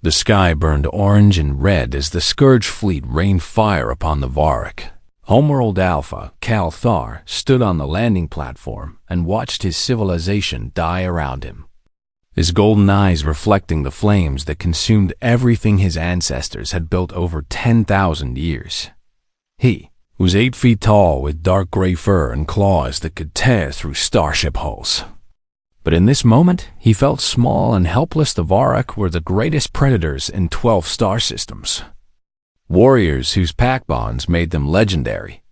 The sky burned orange and red as the Scourge fleet rained fire upon the Varak. Homeworld Alpha, Cal Thar, stood on the landing platform and watched his civilization die around him, his golden eyes reflecting the flames that consumed everything his ancestors had built over 10,000 years. He was 8 feet tall with dark gray fur and claws that could tear through starship hulls. But in this moment, he felt small and helpless. The Varak were the greatest predators in 12 star systems. Warriors whose pack bonds made them legendary.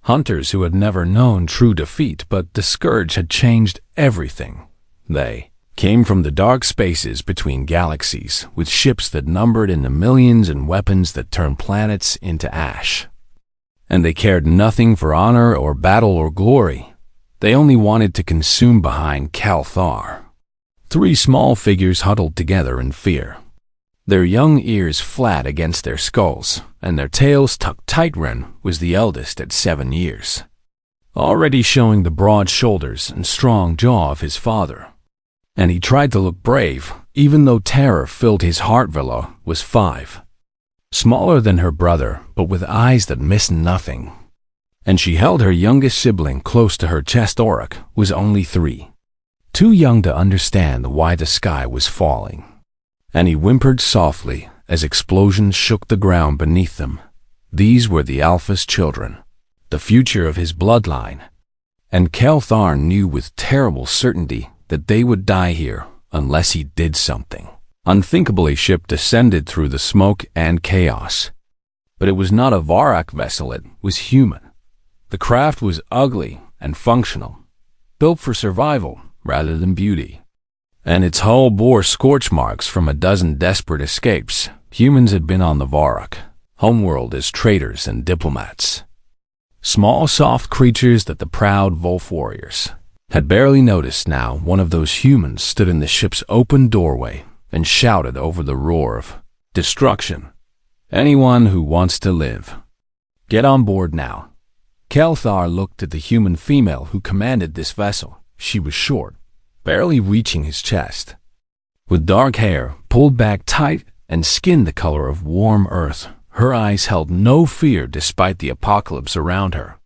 Hunters who had never known true defeat, but the Scourge had changed everything. They came from the dark spaces between galaxies, with ships that numbered in the millions and weapons that turned planets into ash. And they cared nothing for honor or battle or glory. They only wanted to consume behind Cal Thar. 3 small figures huddled together in fear, their young ears flat against their skulls, and their tails tucked tight. Ren was the eldest at 7 years, already showing the broad shoulders and strong jaw of his father. And he tried to look brave, even though terror filled his heart. Villa was 5, smaller than her brother, but with eyes that missed nothing. And she held her youngest sibling close to her chest. Auric was only 3, too young to understand why the sky was falling. And he whimpered softly as explosions shook the ground beneath them. These were the Alpha's children, the future of his bloodline. And Cal Thar knew with terrible certainty that they would die here unless he did something. Unthinkably, ship descended through the smoke and chaos. But it was not a Varak vessel, it was human. The craft was ugly and functional, built for survival rather than beauty. And its hull bore scorch marks from a dozen desperate escapes. Humans had been on the Varak, homeworld as traders and diplomats. Small, soft creatures that the proud Wolf warriors had barely noticed. Now, one of those humans stood in the ship's open doorway and shouted over the roar of destruction. Anyone who wants to live, get on board now. Cal Thar looked at the human female who commanded this vessel. She was short, barely reaching his chest, with dark hair pulled back tight and skin the color of warm earth. Her eyes held no fear despite the apocalypse around her,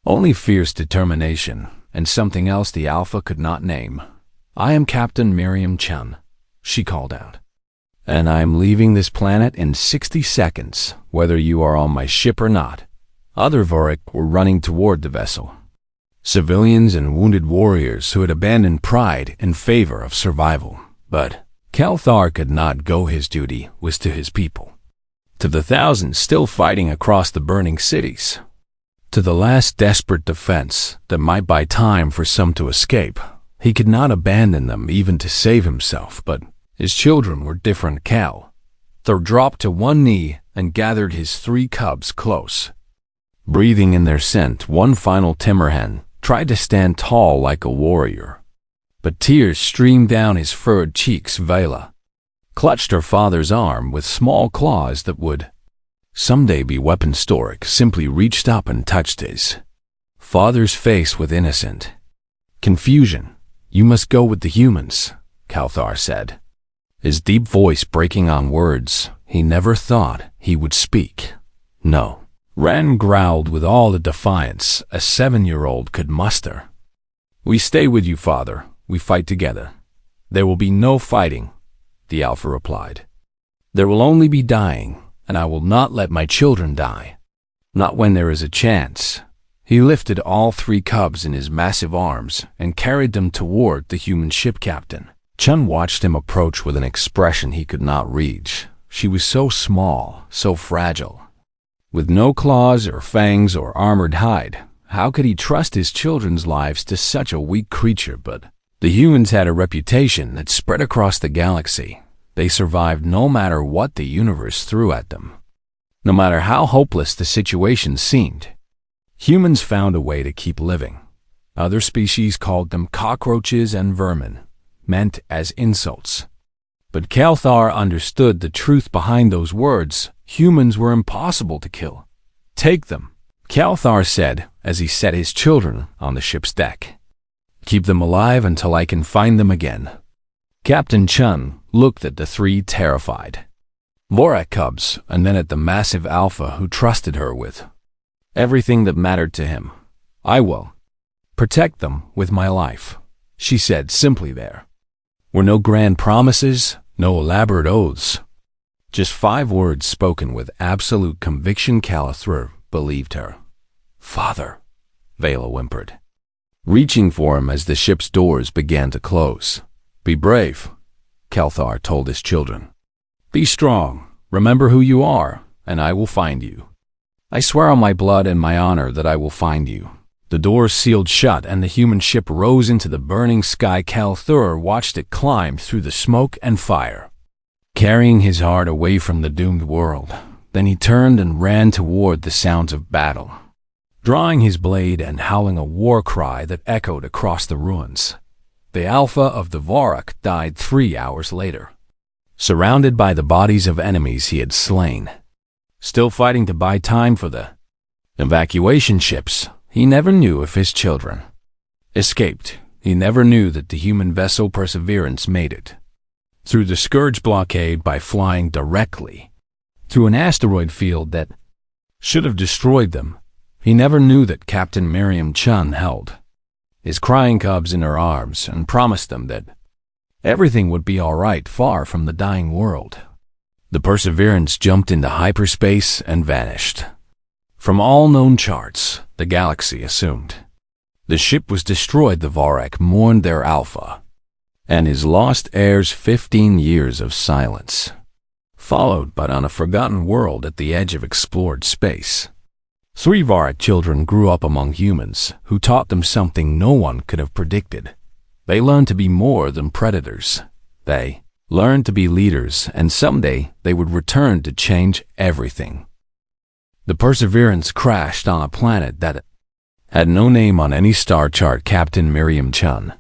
only fierce determination and something else the Alpha could not name. I am Captain Miriam Chun, she called out, and I am leaving this planet in 60 seconds, whether you are on my ship or not. Other Varak were running toward the vessel, civilians and wounded warriors who had abandoned pride in favor of survival. But Cal Thar could not go. His duty was to his people, to the thousands still fighting across the burning cities, to the last desperate defense that might buy time for some to escape. He could not abandon them even to save himself, but his children were different. Cal Thar dropped to one knee and gathered his 3 cubs close. Breathing in their scent, one final timberhen tried to stand tall like a warrior, but tears streamed down his furrowed cheeks. Vela clutched her father's arm with small claws that would someday be weapon storic. Simply reached up and touched his father's face with innocent confusion. You must go with the humans, Cal Thar said, his deep voice breaking on words he never thought he would speak. No. Ren growled with all the defiance a 7-year-old could muster. We stay with you, father. We fight together. There will be no fighting, the Alpha replied. There will only be dying, and I will not let my children die. Not when there is a chance. He lifted all 3 cubs in his massive arms and carried them toward the human ship captain. Chun watched him approach with an expression he could not reach. She was so small, so fragile. With no claws or fangs or armored hide, how could he trust his children's lives to such a weak creature? But the humans had a reputation that spread across the galaxy. They survived no matter what the universe threw at them. No matter how hopeless the situation seemed, humans found a way to keep living. Other species called them cockroaches and vermin, meant as insults. But Cal Thar understood the truth behind those words. Humans were impossible to kill. Take them, Cal Thar said as he set his children on the ship's deck. Keep them alive until I can find them again. Captain Chun looked at the 3 terrified. Vorak cubs, and then at the massive Alpha who trusted her with everything that mattered to him. "I will protect them with my life," she said simply. There were no grand promises, no elaborate oaths. Just 5 words spoken with absolute conviction. Calathur believed her. "Father," Vela whimpered, reaching for him as the ship's doors began to close. "Be brave," Calthar told his children. "Be strong, remember who you are, and I will find you. I swear on my blood and my honor that I will find you." The doors sealed shut and the human ship rose into the burning sky. Calthur watched it climb through the smoke and fire, carrying his heart away from the doomed world. Then he turned and ran toward the sounds of battle, drawing his blade and howling a war cry that echoed across the ruins. The Alpha of the Vorak died 3 hours later, surrounded by the bodies of enemies he had slain. Still fighting to buy time for the evacuation ships, he never knew if his children escaped. He never knew that the human vessel Perseverance made it through the Scourge blockade by flying directly through an asteroid field that should have destroyed them. He never knew that Captain Miriam Chun held his crying cubs in her arms and promised them that everything would be all right far from the dying world. The Perseverance jumped into hyperspace and vanished from all known charts, the galaxy assumed. The ship was destroyed. The Vorak mourned their Alpha and his lost heirs. 15 years of silence followed, but on a forgotten world at the edge of explored space. 3 Vorak children grew up among humans who taught them something no one could have predicted. They learned to be more than predators. They learned to be leaders, and someday they would return to change everything. The Perseverance crashed on a planet that had no name on any star chart. Captain Miriam Chun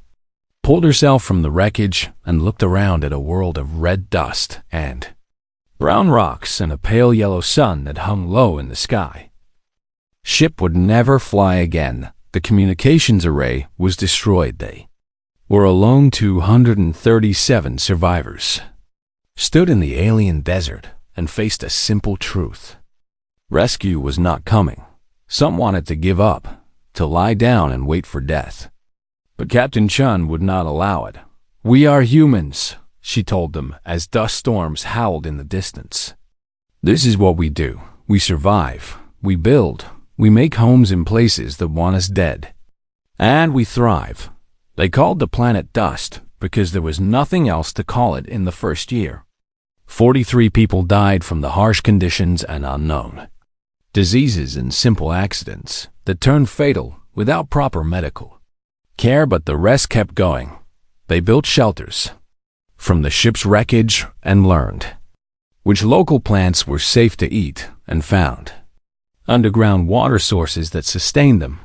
pulled herself from the wreckage and looked around at a world of red dust and brown rocks and a pale yellow sun that hung low in the sky. Ship would never fly again. The communications array was destroyed. They were alone. 237 survivors stood in the alien desert and faced a simple truth. Rescue was not coming. Some wanted to give up, to lie down and wait for death. But Captain Chun would not allow it. "We are humans," she told them as dust storms howled in the distance. "This is what we do. We survive. We build. We make homes in places that want us dead. And we thrive." They called the planet Dust because there was nothing else to call it in the first year. 43 people died from the harsh conditions and unknown diseases and simple accidents that turned fatal without proper medical care, but the rest kept going. They built shelters from the ship's wreckage and learned which local plants were safe to eat and found underground water sources that sustained them.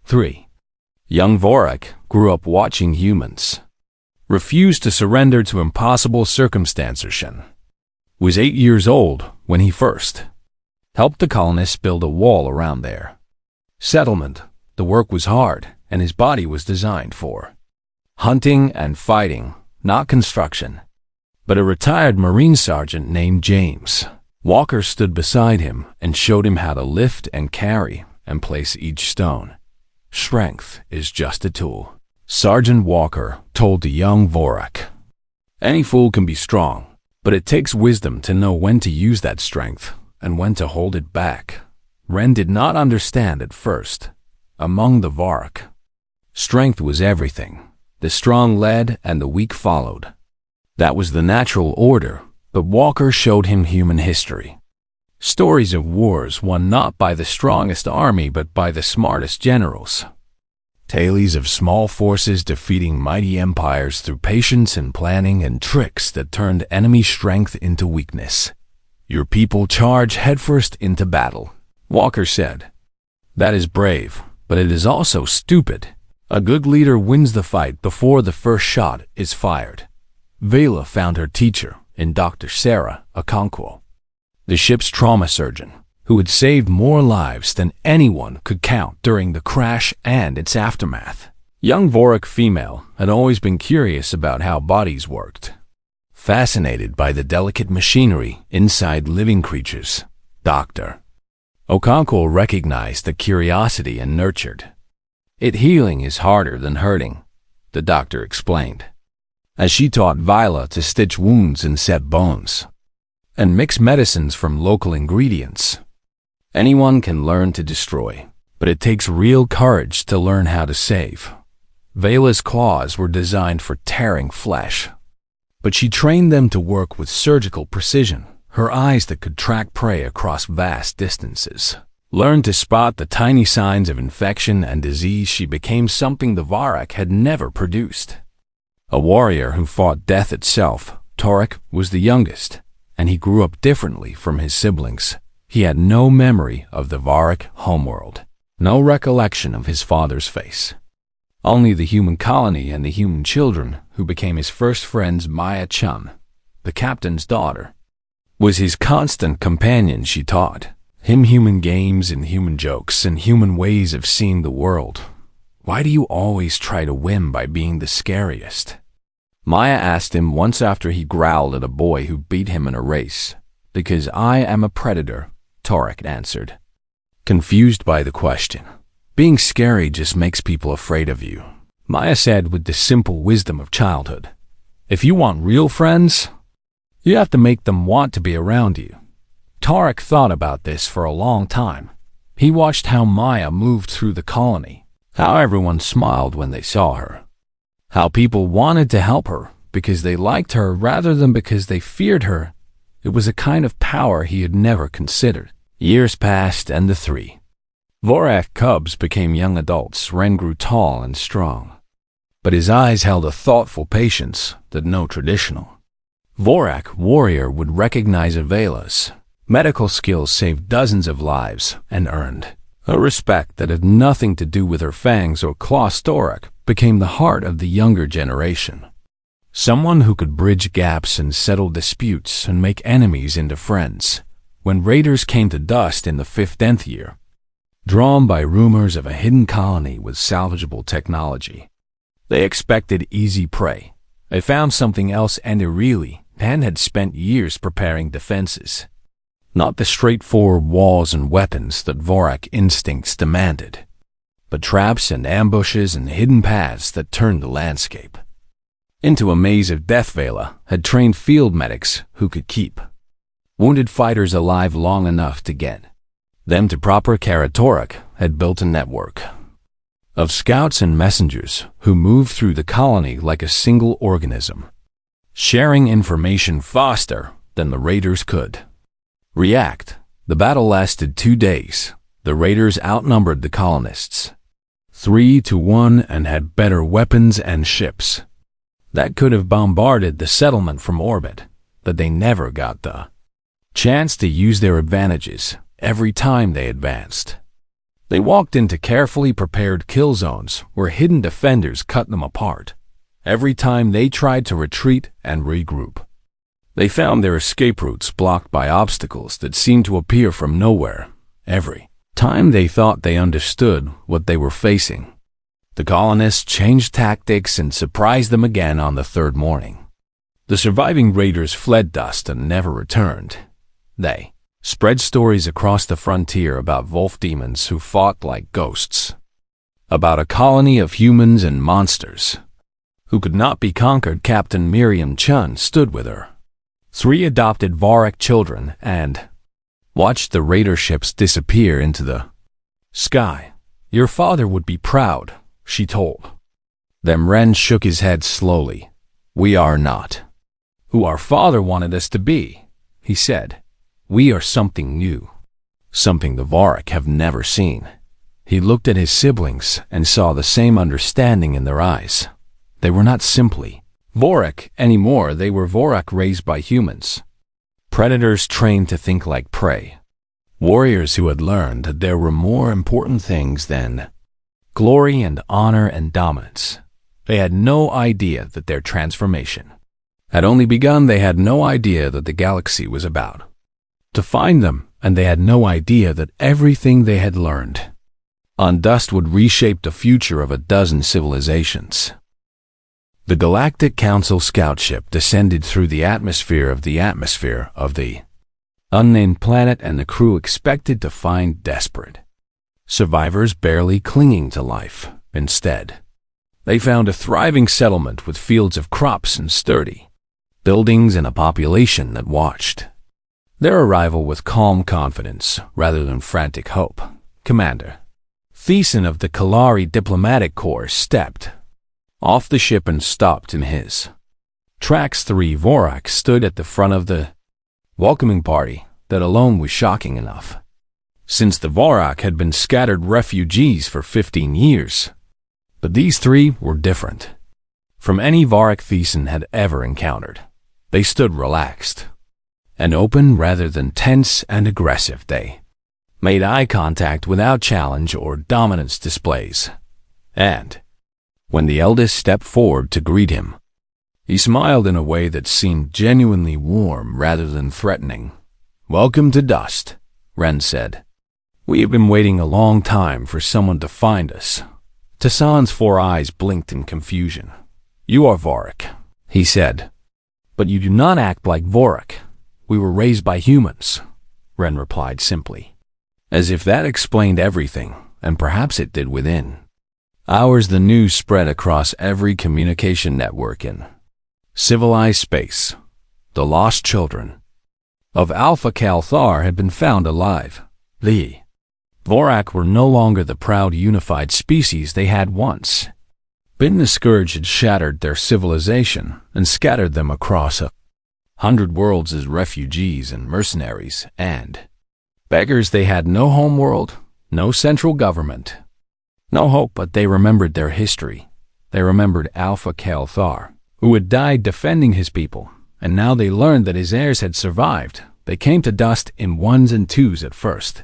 3 Young Vorak grew up watching humans refuse to surrender to impossible circumstances. Shen was 8 years old when he first helped the colonists build a wall around their settlement. The work was hard, and his body was designed for hunting and fighting, not construction. But a retired Marine sergeant named James Walker stood beside him and showed him how to lift and carry and place each stone. "Strength is just a tool," Sergeant Walker told the young Vorak. "Any fool can be strong, but it takes wisdom to know when to use that strength and when to hold it back." Ren did not understand at first. Among the Vorak, strength was everything. The strong led and the weak followed. That was the natural order, but Walker showed him human history. Stories of wars won not by the strongest army but by the smartest generals. Tales of small forces defeating mighty empires through patience and planning and tricks that turned enemy strength into weakness. "Your people charge headfirst into battle," Walker said. "That is brave, but it is also stupid. A good leader wins the fight before the first shot is fired." Vela found her teacher in Dr. Sarah Okonkwo, the ship's trauma surgeon, who had saved more lives than anyone could count during the crash and its aftermath. Young Vorak female had always been curious about how bodies worked. fascinated by the delicate machinery inside living creatures. Dr. Okonkwo recognized the curiosity and nurtured. Healing is harder than hurting, the doctor explained, as she taught Viola to stitch wounds and set bones, and mix medicines from local ingredients. Anyone can learn to destroy, but it takes real courage to learn how to save. Viola's claws were designed for tearing flesh, but she trained them to work with surgical precision. Her eyes that could track prey across vast distances learned to spot the tiny signs of infection and disease. She became something the Varak had never produced. A warrior who fought death itself, Torek was the youngest, and he grew up differently from his siblings. He had no memory of the Varak homeworld, no recollection of his father's face. Only the human colony and the human children who became his first friends. Maya Chun, the captain's daughter, was his constant companion. She taught him human games and human jokes and human ways of seeing the world. "Why do you always try to win by being the scariest?" Maya asked him once after he growled at a boy who beat him in a race. "Because I am a predator," Torek answered, confused by the question. "Being scary just makes people afraid of you," Maya said with the simple wisdom of childhood. "If you want real friends, you have to make them want to be around you." Torek thought about this for a long time. He watched how Maya moved through the colony, how everyone smiled when they saw her, how people wanted to help her because they liked her rather than because they feared her. It was a kind of power he had never considered. Years passed and the three Vorak cubs became young adults. Ren grew tall and strong, but his eyes held a thoughtful patience that no traditional Vorak warrior would recognize. Avela's medical skills saved dozens of lives and earned a respect that had nothing to do with her fangs or claws. Torek became the heart of the younger generation, someone who could bridge gaps and settle disputes and make enemies into friends. When raiders came to Dust in the 15th year, drawn by rumors of a hidden colony with salvageable technology, they expected easy prey. They found something else, and really, Pan had spent years preparing defenses. Not the straightforward walls and weapons that Vorak instincts demanded, but traps and ambushes and hidden paths that turned the landscape into a maze of death. Vela had trained field medics who could keep wounded fighters alive long enough to get them to proper care. Torek had built a network of scouts and messengers who moved through the colony like a single organism, sharing information faster than the raiders could react. The battle lasted 2 days. The raiders outnumbered the colonists 3-1 and had better weapons and ships that could have bombarded the settlement from orbit, but they never got the chance to use their advantages. Every time they advanced, they walked into carefully prepared kill zones where hidden defenders cut them apart. Every time they tried to retreat and regroup, they found their escape routes blocked by obstacles that seemed to appear from nowhere. Every time they thought they understood what they were facing, the colonists changed tactics and surprised them again on the third morning. The surviving raiders fled Dust and never returned. They spread stories across the frontier about wolf demons who fought like ghosts, about a colony of humans and monsters who could not be conquered. Captain Miriam Chun stood with her 3 adopted Varak children and watched the raider ships disappear into the sky. "Your father would be proud," she told them. Ren shook his head slowly. "We are not who our father wanted us to be," he said. "We are something new, something the Varak have never seen." He looked at his siblings and saw the same understanding in their eyes. They were not simply Vorak anymore. They were Vorak raised by humans, predators trained to think like prey, warriors who had learned that there were more important things than glory and honor and dominance. They had no idea that their transformation had only begun. They had no idea that the galaxy was about to find them, and they had no idea that everything they had learned on Dust would reshape the future of a dozen civilizations. The Galactic Council scout ship descended through the atmosphere of the unnamed planet, and the crew expected to find desperate survivors barely clinging to life. Instead, they found a thriving settlement with fields of crops and sturdy buildings and a population that watched their arrival with calm confidence rather than frantic hope. Commander Thiessen of the Kalari Diplomatic Corps stepped off the ship and stopped in his tracks. 3 Vorak stood at the front of the welcoming party. That alone was shocking enough, since the Vorak had been scattered refugees for 15 years. But these 3 were different from any Vorak Thiessen had ever encountered. They stood relaxed and open rather than tense and aggressive. They made eye contact without challenge or dominance displays. And when the eldest stepped forward to greet him, he smiled in a way that seemed genuinely warm rather than threatening. "Welcome to Dust," Ren said. "We have been waiting a long time for someone to find us." Tassan's 4 eyes blinked in confusion. "You are Vorak," he said. "But you do not act like Vorak. We were raised by humans," Ren replied simply, as if that explained everything, and perhaps it did. Within hours, the news spread across every communication network in civilized space. The lost children of Alpha Kalthar had been found alive. The Vorak were no longer the proud unified species they had once been. The scourge had shattered their civilization and scattered them across 100 worlds as refugees and mercenaries and beggars. They had no home world, no central government, no hope. But they remembered their history. They remembered Alpha Kalthar, who had died defending his people, and now they learned that his heirs had survived. They came to Dust in 1s and 2s at first.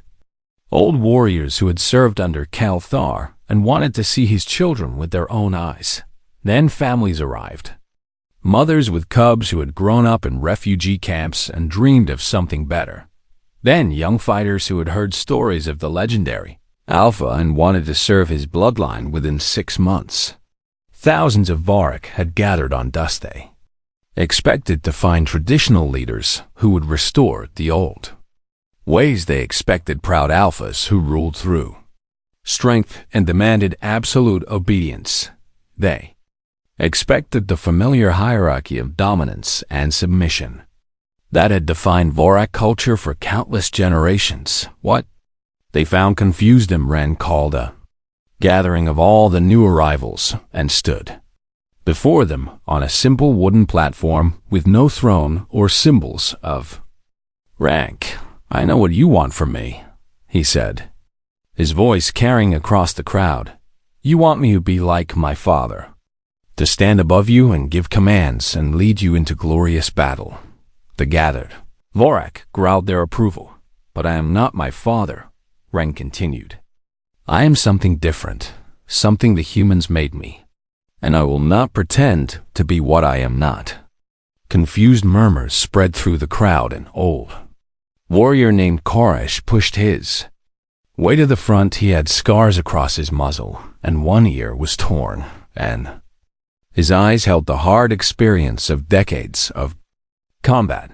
Old warriors who had served under Kalthar and wanted to see his children with their own eyes. Then families arrived. Mothers with cubs who had grown up in refugee camps and dreamed of something better. Then young fighters who had heard stories of the legendary Alpha and wanted to serve his bloodline within 6 months. Thousands of Vorak had gathered on Dust. They expected to find traditional leaders who would restore the old ways. They expected proud alphas who ruled through strength and demanded absolute obedience. They expected the familiar hierarchy of dominance and submission that had defined Vorak culture for countless generations. What they found confused them. Ren called a gathering of all the new arrivals and stood before them on a simple wooden platform with no throne or symbols of rank. "I know what you want from me," he said, his voice carrying across the crowd. "You want me to be like my father, to stand above you and give commands and lead you into glorious battle." The gathered Vorak growled their approval. "But I am not my father," Ren continued. "I am something different, something the humans made me, and I will not pretend to be what I am not." Confused murmurs spread through the crowd. An old warrior named Koresh pushed his way to the front. He had scars across his muzzle, and one ear was torn, and his eyes held the hard experience of decades of combat.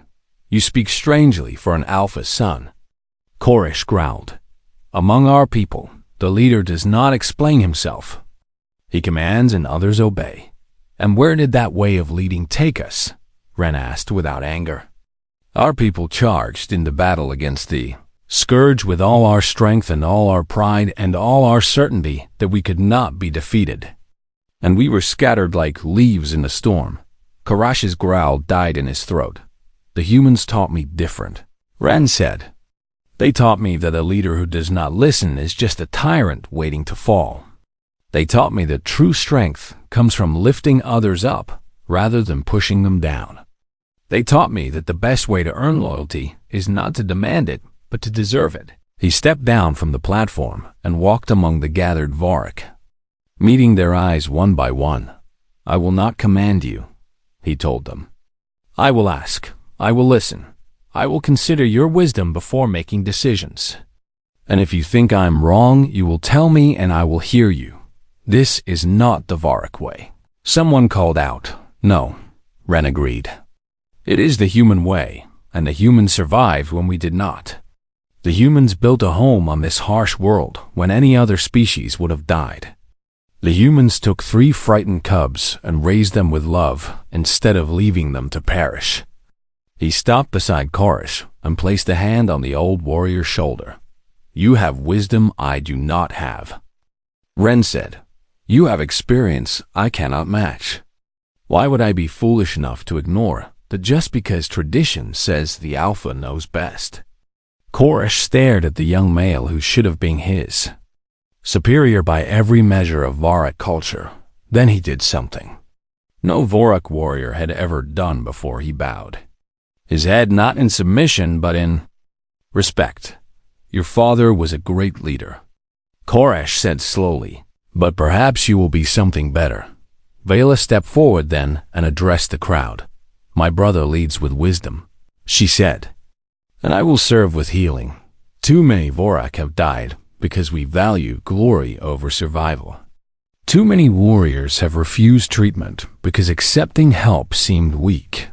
"You speak strangely for an Alpha son," Koresh growled. "Among our people, the leader does not explain himself. He commands and others obey." "And where did that way of leading take us?" Ren asked without anger. "Our people charged into battle against the scourge with all our strength and all our pride and all our certainty that we could not be defeated. And we were scattered like leaves in a storm." Koresh's growl died in his throat. "The humans taught me different," Ren said. "They taught me that a leader who does not listen is just a tyrant waiting to fall. They taught me that true strength comes from lifting others up rather than pushing them down. They taught me that the best way to earn loyalty is not to demand it, but to deserve it." He stepped down from the platform and walked among the gathered Vorak, meeting their eyes one by one. "I will not command you," he told them. "I will ask. I will listen. I will consider your wisdom before making decisions. And if you think I am wrong, you will tell me and I will hear you. This is not the Vorak way." Someone called out. No, Ren agreed. It is the human way, and the humans survived when we did not. The humans built a home on this harsh world when any other species would have died. The humans took 3 frightened cubs and raised them with love instead of leaving them to perish. He stopped beside Koresh and placed a hand on the old warrior's shoulder. You have wisdom I do not have. Ren said, You have experience I cannot match. Why would I be foolish enough to ignore that just because tradition says the alpha knows best? Koresh stared at the young male who should have been his. Superior by every measure of Vorak culture, then he did something no Vorak warrior had ever done before he bowed. His head not in submission but in respect. Your father was a great leader. Koresh said slowly, but perhaps you will be something better. Vela stepped forward then and addressed the crowd. My brother leads with wisdom, she said, and I will serve with healing. Too many Vorak have died because we value glory over survival. Too many warriors have refused treatment because accepting help seemed weak.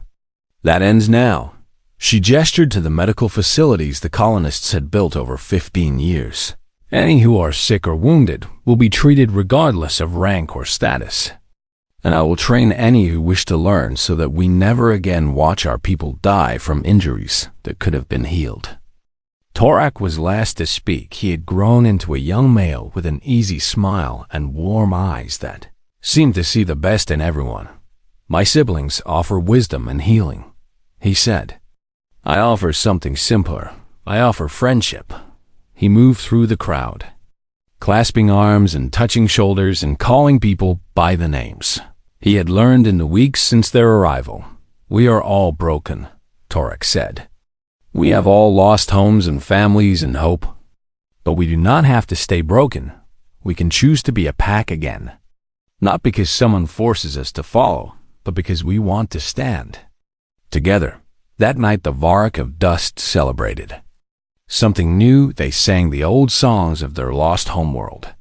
That ends now. She gestured to the medical facilities the colonists had built over 15 years. Any who are sick or wounded will be treated regardless of rank or status. And I will train any who wish to learn so that we never again watch our people die from injuries that could have been healed. Torak was last to speak. He had grown into a young male with an easy smile and warm eyes that seemed to see the best in everyone. My siblings offer wisdom and healing, he said. I offer something simpler. I offer friendship. He moved through the crowd, clasping arms and touching shoulders and calling people by the names he had learned in the weeks since their arrival. We are all broken, Torak said. We have all lost homes and families and hope. But we do not have to stay broken. We can choose to be a pack again. Not because someone forces us to follow, but because we want to stand. Together, that night the Vorak of Dust celebrated. Something new, they sang the old songs of their lost homeworld.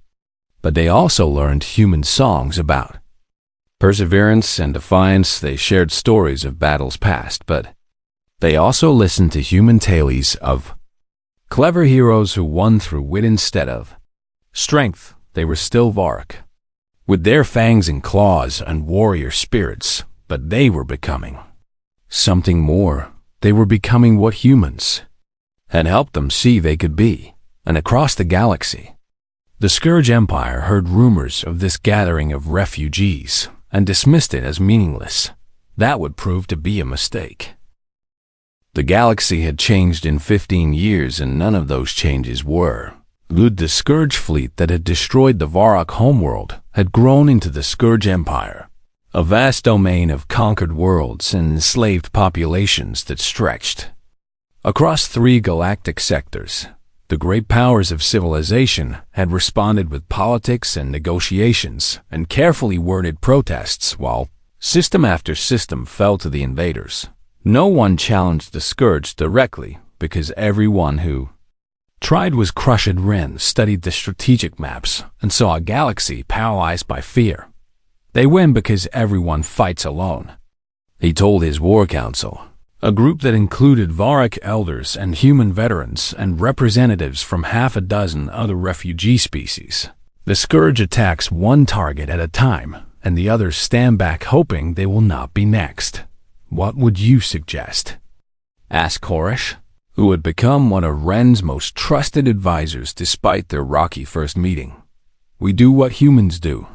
But they also learned human songs about perseverance and defiance. They shared stories of battles past, but they also listened to human tales of clever heroes who won through wit instead of strength. They were still Vorak, with their fangs and claws and warrior spirits, but they were becoming something more. They were becoming what humans had helped them see they could be. And across the galaxy, the Scourge Empire heard rumors of this gathering of refugees and dismissed it as meaningless. That would prove to be a mistake. The galaxy had changed in 15 years, and none of those changes were good. The Scourge fleet that had destroyed the Vorak homeworld had grown into the Scourge Empire, a vast domain of conquered worlds and enslaved populations that stretched across 3 galactic sectors. The great powers of civilization had responded with politics and negotiations and carefully worded protests, while system after system fell to the invaders. No one challenged the Scourge directly because everyone who tried was crushed. Ren studied the strategic maps and saw a galaxy paralyzed by fear. They win because everyone fights alone, he told his war council, a group that included Vorak elders and human veterans and representatives from half a dozen other refugee species. The Scourge attacks one target at a time, and the others stand back hoping they will not be next. What would you suggest? Asked Koresh, who had become one of Ren's most trusted advisors despite their rocky first meeting. We do what humans do,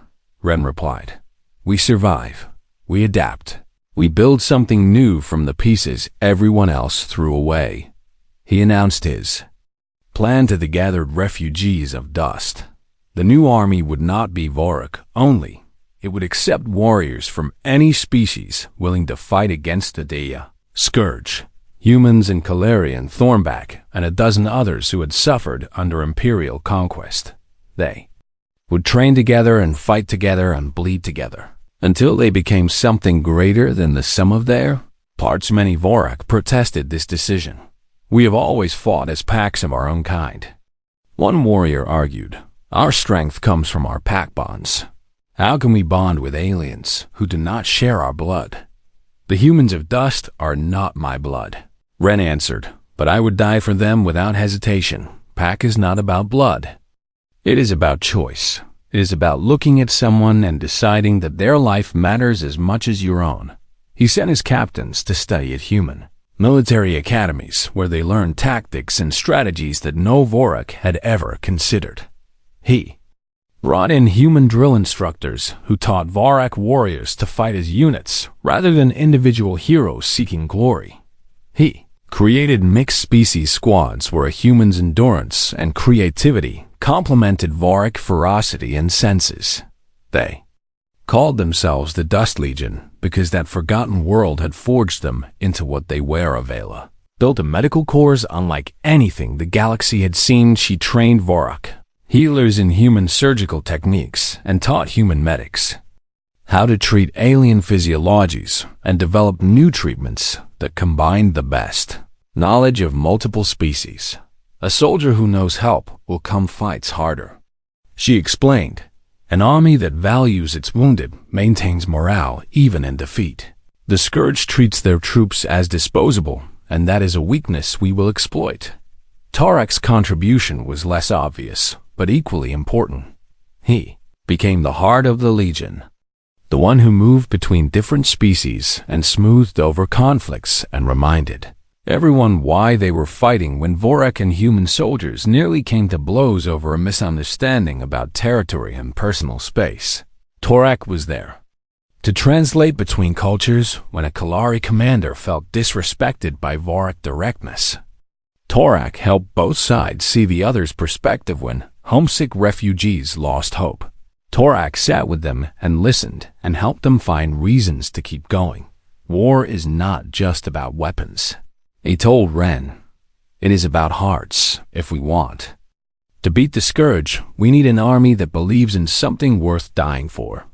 Ren replied. We survive. We adapt. We build something new from the pieces everyone else threw away. He announced his plan to the gathered refugees of Dust. The new army would not be Vorak only. It would accept warriors from any species willing to fight against the Scourge, humans in Calarian, Thornback, and a dozen others who had suffered under Imperial conquest. They would train together and fight together and bleed together, until they became something greater than the sum of their parts. Many Vorak protested this decision. We have always fought as packs of our own kind. One warrior argued, our strength comes from our pack bonds. How can we bond with aliens who do not share our blood? The humans of dust are not my blood. Ren answered, but I would die for them without hesitation. Pack is not about blood. It is about choice. It is about looking at someone and deciding that their life matters as much as your own. He sent his captains to study at human military academies where they learned tactics and strategies that no Vorak had ever considered. He brought in human drill instructors who taught Vorak warriors to fight as units rather than individual heroes seeking glory. He created mixed species squads where a human's endurance and creativity complemented Vorak ferocity and senses. They called themselves the Dust Legion because that forgotten world had forged them into what they were. Avela built a medical corps unlike anything the galaxy had seen. She trained Vorak healers in human surgical techniques and taught human medics how to treat alien physiologies and develop new treatments that combined the best knowledge of multiple species. A soldier who knows help will come fights harder. She explained, an army that values its wounded maintains morale even in defeat. The Scourge treats their troops as disposable, and that is a weakness we will exploit. Tarek's contribution was less obvious, but equally important. He became the heart of the Legion, the one who moved between different species and smoothed over conflicts and reminded everyone why they were fighting when Vorak and human soldiers nearly came to blows over a misunderstanding about territory and personal space. Torak was there to translate between cultures when a Kalari commander felt disrespected by Vorak directness. Torak helped both sides see the other's perspective when homesick refugees lost hope. Torak sat with them and listened and helped them find reasons to keep going. War is not just about weapons. He told Ren, it is about hearts, if we want. To beat the Scourge, we need an army that believes in something worth dying for.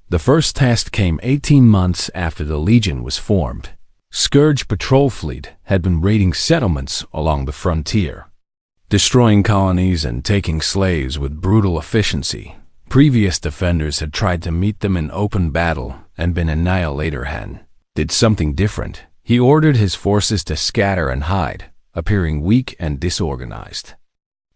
The first test came 18 months after the Legion was formed. Scourge patrol fleet had been raiding settlements along the frontier, destroying colonies and taking slaves with brutal efficiency. Previous defenders had tried to meet them in open battle and been annihilated. Han did something different. He ordered his forces to scatter and hide, appearing weak and disorganized.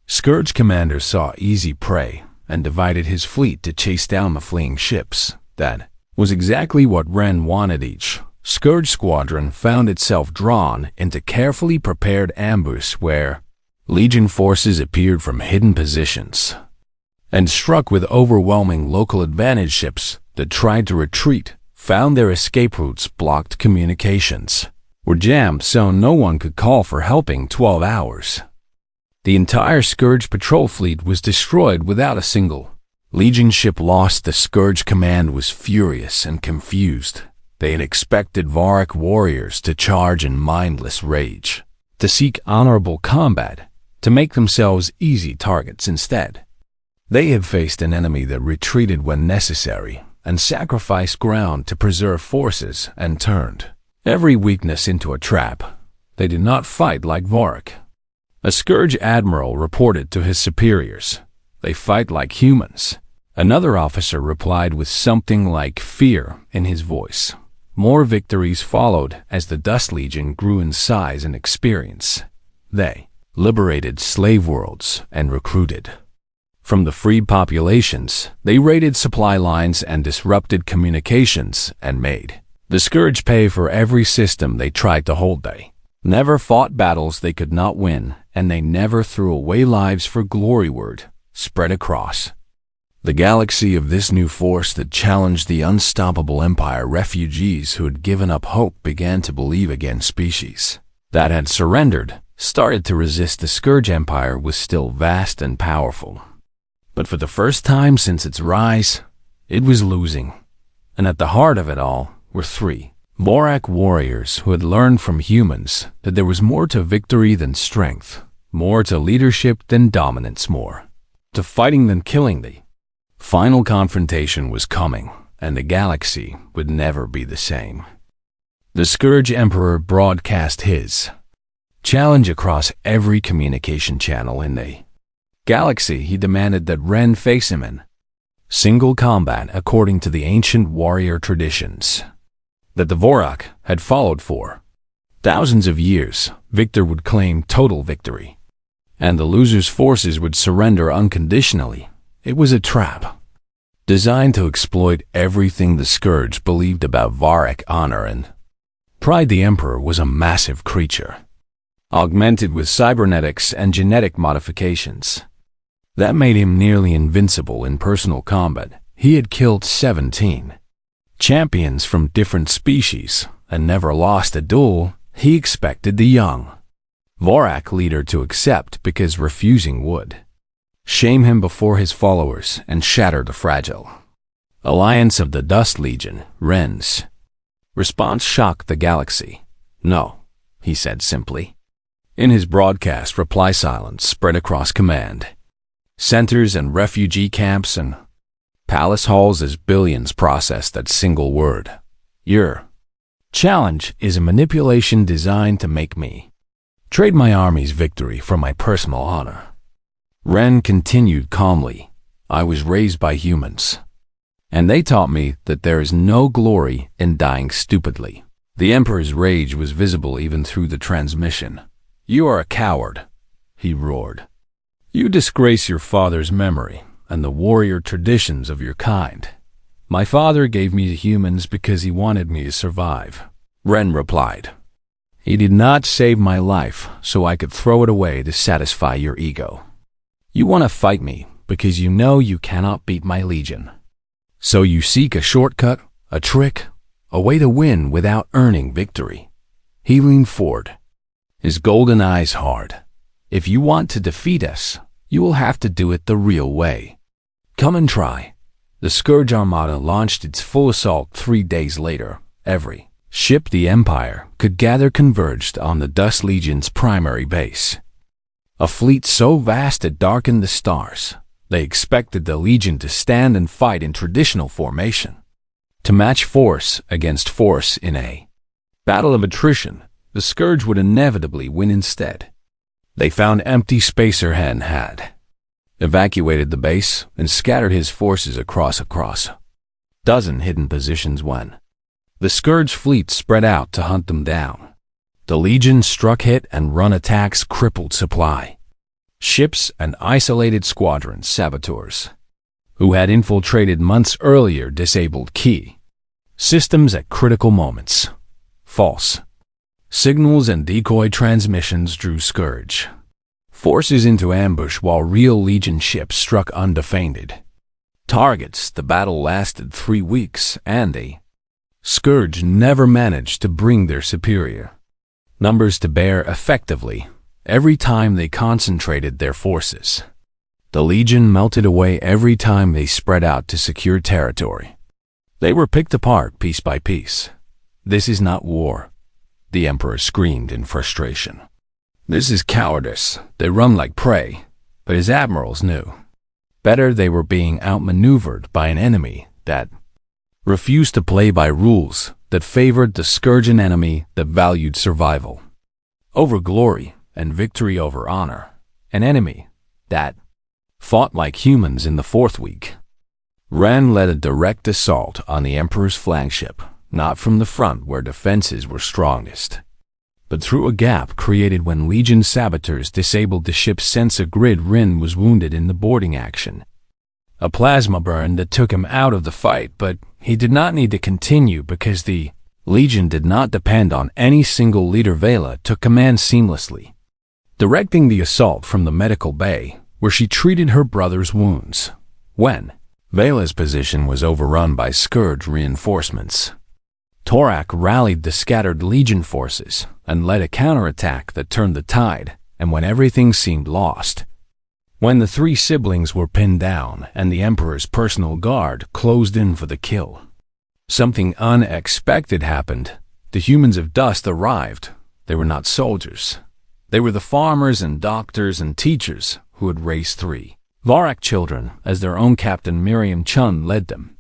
Scourge commander saw easy prey and divided his fleet to chase down the fleeing ships. That was exactly what Ren wanted. Each Scourge squadron found itself drawn into carefully prepared ambush where Legion forces appeared from hidden positions and struck with overwhelming local advantage. Ships that tried to retreat found their escape routes blocked. Communications were jammed so no one could call for helping 12 hours. The entire Scourge patrol fleet was destroyed without a single Legion ship lost. The Scourge command was furious and confused. They had expected Vorak warriors to charge in mindless rage, to seek honorable combat, to make themselves easy targets instead. They had faced an enemy that retreated when necessary and sacrificed ground to preserve forces and turned every weakness into a trap. They did not fight like Vorak. A Scourge admiral reported to his superiors, "They fight like humans." Another officer replied with something like fear in his voice. More victories followed as the Dust Legion grew in size and experience. They liberated slave worlds and recruited from the freed populations. They raided supply lines and disrupted communications and made the Scourge pay for every system they tried to hold. They never fought battles they could not win, and they never threw away lives for glory. Word spread across the galaxy of this new force that challenged the unstoppable empire. Refugees who had given up hope began to believe again. Species that had surrendered started to resist. The Scourge Empire was still vast and powerful, but for the first time since its rise, it was losing. And at the heart of it all were three Vorak warriors who had learned from humans that there was more to victory than strength, more to leadership than dominance, more to fighting than killing. The final confrontation was coming, and the galaxy would never be the same. The Scourge Emperor broadcast his challenge across every communication channel in the galaxy. He demanded that Ren face him and single combat according to the ancient warrior traditions that the Vorak had followed for thousands of years. Victor would claim total victory, and the loser's forces would surrender unconditionally. It was a trap, designed to exploit everything the Scourge believed about Varak honor and pride. The Emperor was a massive creature, augmented with cybernetics and genetic modifications. That made him nearly invincible in personal combat. He had killed 17 champions from different species and never lost a duel. He expected the young Vorak leader to accept, because refusing would shame him before his followers and shatter the fragile alliance of the Dust Legion. Ren's response shocked the galaxy. "No," he said simply. In his broadcast reply, silence spread across command centers and refugee camps and palace halls as billions processed that single word. "Your challenge is a manipulation designed to make me trade my army's victory for my personal honor." Ren continued calmly, "I was raised by humans, and they taught me that there is no glory in dying stupidly." The Emperor's rage was visible even through the transmission. "You are a coward," he roared. "You disgrace your father's memory and the warrior traditions of your kind." "My father gave me to humans because he wanted me to survive," Ren replied. "He did not save my life so I could throw it away to satisfy your ego. You want to fight me because you know you cannot beat my legion. So you seek a shortcut, a trick, a way to win without earning victory." He leaned forward, his golden eyes hard. "If you want to defeat us, you will have to do it the real way. Come and try." The Scourge Armada launched its full assault 3 days later. Every ship the Empire could gather converged on the Dust Legion's primary base. A fleet so vast it darkened the stars. They expected the Legion to stand and fight in traditional formation, to match force against force in a battle of attrition. The Scourge would inevitably win instead. They found empty Spacer Hen had evacuated the base and scattered his forces across dozen hidden positions. When the Scourge fleet spread out to hunt them down, the Legion struck hit and run attacks, crippled supply ships and isolated squadrons. Saboteurs who had infiltrated months earlier disabled key systems at critical moments. False signals and decoy transmissions drew Scourge forces into ambush while real Legion ships struck undefended targets. The battle lasted 3 weeks, and the Scourge never managed to bring their superior numbers to bear effectively. Every time they concentrated their forces, the Legion melted away. Every time they spread out to secure territory, they were picked apart piece by piece. "This is not war," the Emperor screamed in frustration. "This is cowardice." They run like prey, but his admirals knew better. They were being outmaneuvered by an enemy that refused to play by rules, that favored the Scourge, an enemy that valued survival over glory and victory over honor, an enemy that fought like humans. In the 4th week, Ren led a direct assault on the Emperor's flagship, not from the front where defenses were strongest, but through a gap created when Legion saboteurs disabled the ship's sensor grid. Ren was wounded in the boarding action, a plasma burn that took him out of the fight, but he did not need to continue because the Legion did not depend on any single leader. Vela took command seamlessly, directing the assault from the medical bay, where she treated her brother's wounds. When Vela's position was overrun by Scourge reinforcements, Torak rallied the scattered Legion forces and led a counterattack that turned the tide. And when everything seemed lost, when the 3 siblings were pinned down and the Emperor's personal guard closed in for the kill, something unexpected happened. The humans of Dust arrived. They were not soldiers. They were the farmers and doctors and teachers who had raised 3 Varak children as their own captain. Miriam Chun led them,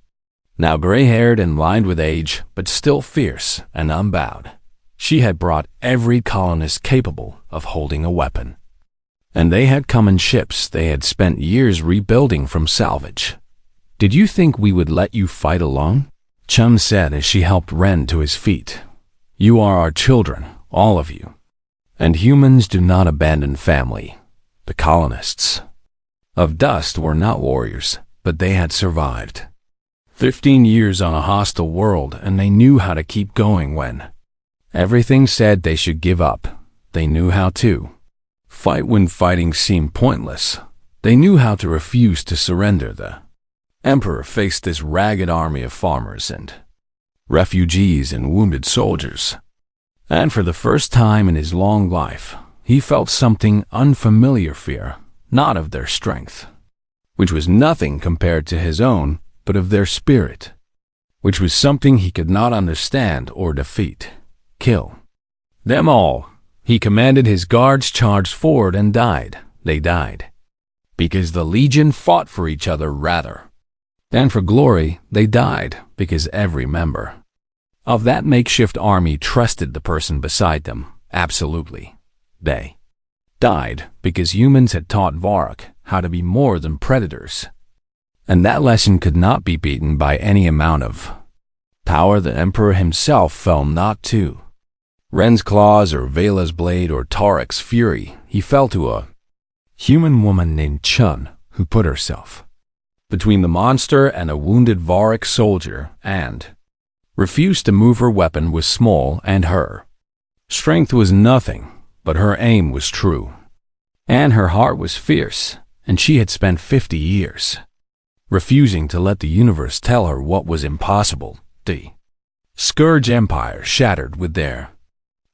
now gray-haired and lined with age, but still fierce and unbowed. She had brought every colonist capable of holding a weapon, and they had come in ships they had spent years rebuilding from salvage. Did you think we would let you fight alone? Chun said as she helped Ren to his feet. You are our children, all of you. And humans do not abandon family. The colonists of dust were not warriors, but they had survived 15 years on a hostile world, and they knew how to keep going when everything said they should give up. They knew how to fight when fighting seemed pointless. They knew how to refuse to surrender. The Emperor faced this ragged army of farmers and refugees and wounded soldiers. And for the first time in his long life, he felt something unfamiliar fear, not of their strength, which was nothing compared to his own, but of their spirit, which was something he could not understand or defeat. Kill them all. He commanded his guards charged forward and died. They died because the Legion fought for each other rather than for glory. They died because every member of that makeshift army trusted the person beside them. Absolutely. They died because humans had taught Varrock how to be more than predators. And that lesson could not be beaten by any amount of power. The Emperor himself fell not to Ren's claws or Vela's blade or Tarek's fury. He fell to a human woman named Chun, who put herself between the monster and a wounded Varrock soldier and refused to move. Her weapon was small and her strength was nothing, but her aim was true. And her heart was fierce, and she had spent 50 years refusing to let the universe tell her what was impossible. The Scourge Empire shattered with their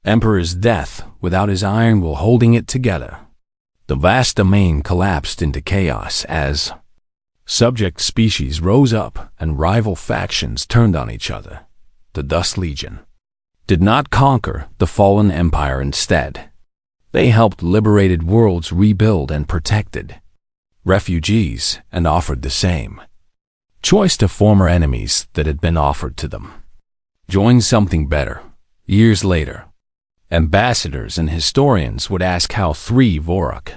Emperor's death, without his iron will holding it together. The vast domain collapsed into chaos as subject species rose up and rival factions turned on each other. The Dust Legion did not conquer the fallen empire. Instead, they helped liberated worlds rebuild and protected refugees and offered the same choice to former enemies that had been offered to them. Join something better. Years later, ambassadors and historians would ask how 3 Varrock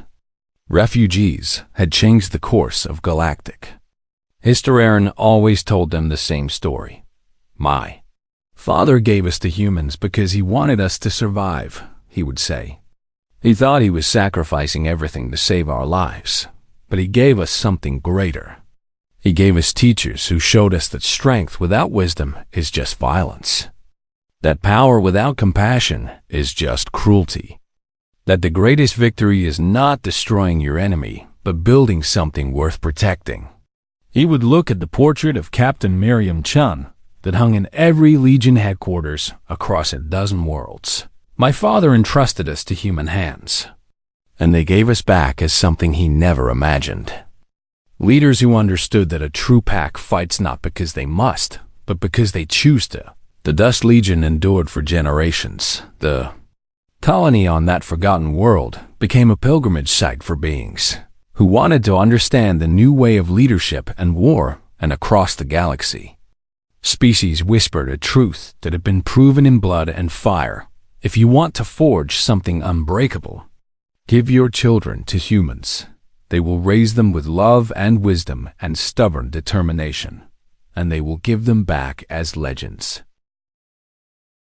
refugees had changed the course of Galactic. Historian always told them the same story. My father gave us to humans because he wanted us to survive, he would say. He thought he was sacrificing everything to save our lives, but he gave us something greater. He gave us teachers who showed us that strength without wisdom is just violence, that power without compassion is just cruelty, that the greatest victory is not destroying your enemy, but building something worth protecting. He would look at the portrait of Captain Miriam Chun that hung in every Legion headquarters across a dozen worlds. My father entrusted us to human hands, and they gave us back as something he never imagined. Leaders who understood that a true pack fights not because they must, but because they choose to. The Dust Legion endured for generations. The colony on that forgotten world became a pilgrimage site for beings who wanted to understand the new way of leadership and war. And across the galaxy, species whispered a truth that had been proven in blood and fire. If you want to forge something unbreakable, give your children to humans. They will raise them with love and wisdom and stubborn determination, and they will give them back as legends.